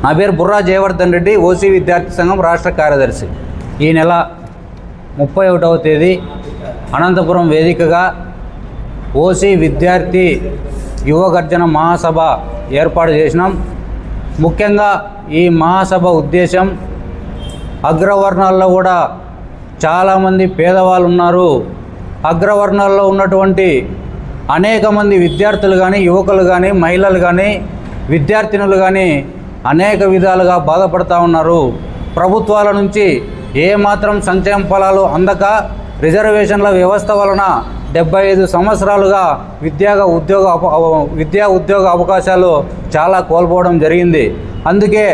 నా పేరు బుర్రా జయవర్ధన్ రెడ్డి, ఓసీ విద్యార్థి సంఘం రాష్ట్ర కార్యదర్శి. ఈ నెల 31వ తేదీ అనంతపురం వేదికగా ఓసీ విద్యార్థి యువ గర్జన మహాసభ ఏర్పాటు చేసినాం. ముఖ్యంగా ఈ మహాసభ ఉద్దేశం, అగ్రవర్ణాల్లో కూడా చాలామంది పేదవాళ్ళు ఉన్నారు. అగ్రవర్ణాల్లో ఉన్నటువంటి అనేక మంది విద్యార్థులు కానీ, యువకులు కానీ, మహిళలు కానీ, విద్యార్థినులు కానీ అనేక విధాలుగా బాధపడుతూ ఉన్నారు. ప్రభుత్వాల నుంచి ఏమాత్రం సంక్షేమ ఫలాలు అందక రిజర్వేషన్ల వ్యవస్థ వలన 75 సంవత్సరాలుగా విద్యా ఉద్యోగ అవకాశాలు చాలా కోల్పోవడం జరిగింది. అందుకే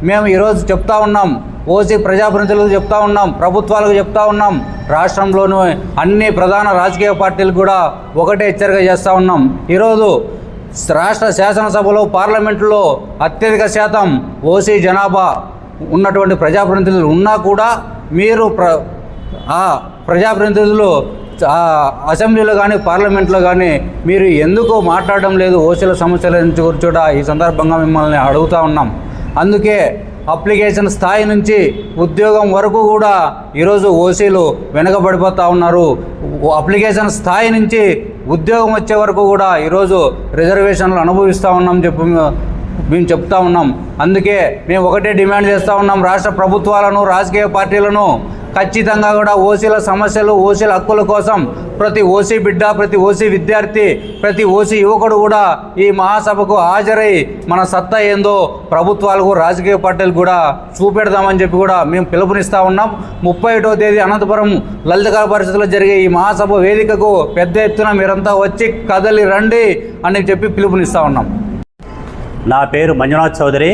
మేము ఈరోజు చెప్తా ఉన్నాం, ఓసీ ప్రజాప్రతినిధులకు చెప్తా ఉన్నాం, ప్రభుత్వాలకు చెప్తా ఉన్నాం, రాష్ట్రంలోనూ అన్ని ప్రధాన రాజకీయ పార్టీలకు కూడా ఒకటే హెచ్చరిక చేస్తూ ఉన్నాం. ఈరోజు రాష్ట్ర శాసనసభలో, పార్లమెంటులో అత్యధిక శాతం ఓసీ జనాభా ఉన్నటువంటి ప్రజాప్రతినిధులు ఉన్నా కూడా మీరు ఆ ప్రజాప్రతినిధులు అసెంబ్లీలో కానీ, పార్లమెంట్లో కానీ మీరు ఎందుకు మాట్లాడడం లేదు? ఓసీల సమస్యల నుంచి కూర్చోట ఈ సందర్భంగా మిమ్మల్ని అడుగుతూ ఉన్నాం. అందుకే అప్లికేషన్ స్థాయి నుంచి ఉద్యోగం వరకు కూడా ఈరోజు ఓసీలు వెనకబడిపోతూ ఉన్నారు. అప్లికేషన్ స్థాయి నుంచి ఉద్యోగం వచ్చే వరకు కూడా ఈరోజు రిజర్వేషన్లు అనుభవిస్తూ ఉన్నాం మేము చెప్తా ఉన్నాం. అందుకే మేము ఒకటే డిమాండ్ చేస్తూ ఉన్నాం, రాష్ట్ర ప్రభుత్వాలను, రాజకీయ పార్టీలను ఖచ్చితంగా కూడా ఓసీల సమస్యలు, ఓసీల హక్కుల కోసం ప్రతి ఓసీ బిడ్డ, ప్రతి ఓసీ విద్యార్థి, ప్రతి ఓసీ యువకుడు కూడా ఈ మహాసభకు హాజరై మన సత్తా ఏందో ప్రభుత్వాలకు, రాజకీయ పార్టీలకు కూడా చూపెడదామని చెప్పి కూడా మేము పిలుపునిస్తూ ఉన్నాం. 31వ తేదీ అనంతపురం లలిత కళా పరిషత్తులో జరిగే ఈ మహాసభ వేదికకు పెద్ద ఎత్తున మీరంతా వచ్చి కదలి రండి అని చెప్పి పిలుపునిస్తూ ఉన్నాం. నా పేరు మంజునాథ్ చౌదరి,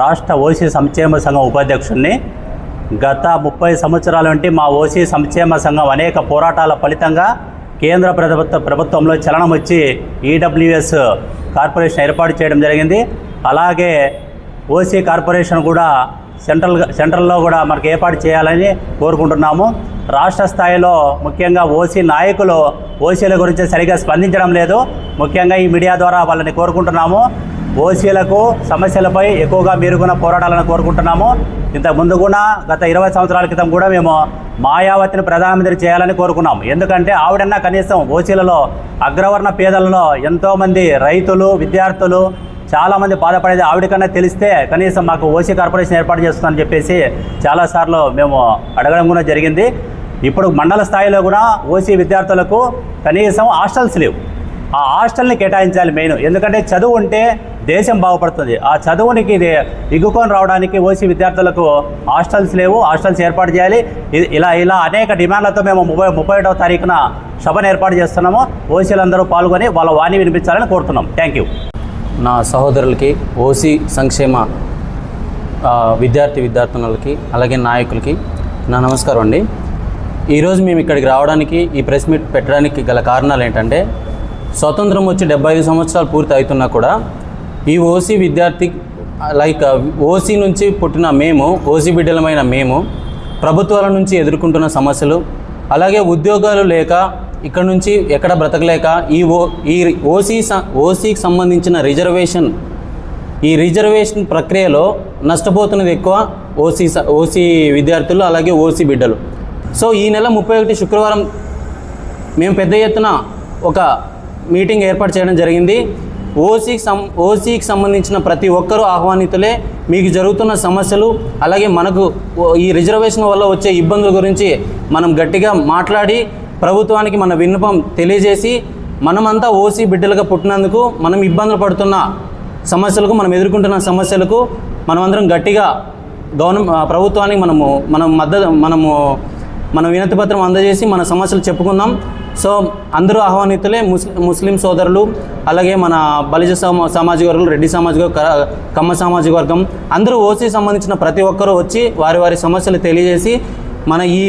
రాష్ట్ర ఓసీ సంక్షేమ సంఘం ఉపాధ్యక్షుడిని. గత 30 సంవత్సరాల నుండి మా ఓసీ సంక్షేమ సంఘం అనేక పోరాటాల ఫలితంగా కేంద్ర ప్రభుత్వంలో చలనం వచ్చి ఈడబ్ల్యూఎస్ కార్పొరేషన్ ఏర్పాటు చేయడం జరిగింది. అలాగే ఓసీ కార్పొరేషన్ కూడా సెంట్రల్లో కూడా మనకు ఏర్పాటు చేయాలని కోరుకుంటున్నాము. రాష్ట్ర స్థాయిలో ముఖ్యంగా ఓసీ నాయకులు ఓసీల గురించి సరిగా స్పందించడం లేదు. ముఖ్యంగా ఈ మీడియా ద్వారా వాళ్ళని కోరుకుంటున్నాము. ఓసీలకు సమస్యలపై ఎక్కువగా మెరుగున పోరాటాలను కోరుకుంటున్నాము. ఇంతకుముందు కూడా గత 20 సంవత్సరాల క్రితం కూడా మేము మాయావతిని ప్రధానమంత్రి చేయాలని కోరుకున్నాం. ఎందుకంటే ఆవిడన్నా కనీసం ఓసీలలో అగ్రవర్ణ పేదలలో ఎంతోమంది రైతులు, విద్యార్థులు చాలామంది బాధపడేది ఆవిడకన్నా తెలిస్తే కనీసం మాకు ఓసీ కార్పొరేషన్ ఏర్పాటు చేస్తుందని చెప్పేసి చాలాసార్లు మేము అడగడం కూడా జరిగింది. ఇప్పుడు మండల స్థాయిలో కూడా ఓసీ విద్యార్థులకు కనీసం హాస్టల్స్ లేవు. ఆ హాస్టల్ని కేటాయించాలి మెయిన్. ఎందుకంటే చదువు ఉంటే దేశం బాగుపడుతుంది. ఆ చదువునికి ఇది ఇగ్గుకొని రావడానికి ఓసీ విద్యార్థులకు హాస్టల్స్ లేవు, హాస్టల్స్ ఏర్పాటు చేయాలి. ఇలా అనేక డిమాండ్లతో మేము 31వ తారీఖున సభను ఏర్పాటు చేస్తున్నాము. ఓసీలందరూ పాల్గొని వాళ్ళ వాణి వినిపించాలని కోరుతున్నాం. Thank you. నా సహోదరులకి, ఓసీ సంక్షేమ విద్యార్థినులకి, అలాగే నాయకులకి నా నమస్కారం అండి. ఈరోజు మేము ఇక్కడికి రావడానికి, ఈ ప్రెస్ మీట్ పెట్టడానికి గల కారణాలు ఏంటంటే, స్వతంత్రం వచ్చి 75 సంవత్సరాలు పూర్తి అవుతున్నా కూడా ఈ ఓసీ విద్యార్థి ఓసీ నుంచి పుట్టిన మేము, ఓసీ బిడ్డలమైన మేము ప్రభుత్వాల నుంచి ఎదుర్కొంటున్న సమస్యలు, అలాగే ఉద్యోగాలు లేక ఇక్కడ నుంచి ఎక్కడ బ్రతకలేక ఈ ఓసీకి సంబంధించిన ఈ రిజర్వేషన్ ప్రక్రియలో నష్టపోతున్నది ఎక్కువ ఓసీ విద్యార్థులు, అలాగే ఓసీ బిడ్డలు. సో ఈ నెల 31 శుక్రవారం మేము పెద్ద ఎత్తున ఒక మీటింగ్ ఏర్పాటు చేయడం జరిగింది. ఓసీకి సంబంధించిన ప్రతి ఒక్కరూ ఆహ్వానితులే. మీకు జరుగుతున్న సమస్యలు, అలాగే మనకు ఈ రిజర్వేషన్ వల్ల వచ్చే ఇబ్బందుల గురించి మనం గట్టిగా మాట్లాడి ప్రభుత్వానికి మన విన్నపం తెలియజేసి, మనమంతా ఓసీ బిడ్డలుగా పుట్టినందుకు మనం ఇబ్బందులు పడుతున్న సమస్యలకు, మనం ఎదుర్కొంటున్న సమస్యలకు మనమందరం గట్టిగా ప్రభుత్వానికి మనం వినతి పత్రం అందజేసి మన సమస్యలు చెప్పుకుందాం. సో అందరూ ఆహ్వానితులే. ముస్లిం సోదరులు, అలాగే మన బలిజ సామాజిక వర్గాలు, రెడ్డి సామాజిక, కమ్మ సామాజిక వర్గం అందరూ ఓసీ సంబంధించిన ప్రతి ఒక్కరూ వచ్చి వారి సమస్యలు తెలియజేసి మన ఈ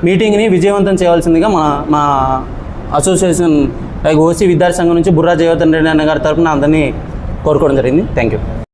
మీటింగ్ని విజయవంతం చేయవలసిందిగా మా అసోసియేషన్ ఓసీ విద్యార్థి సంఘం నుంచి బుర్రా జయవర్ధన్ రెడ్డి అన్న గారి తరఫున అందరినీ కోరుకోవడం జరిగింది. Thank you.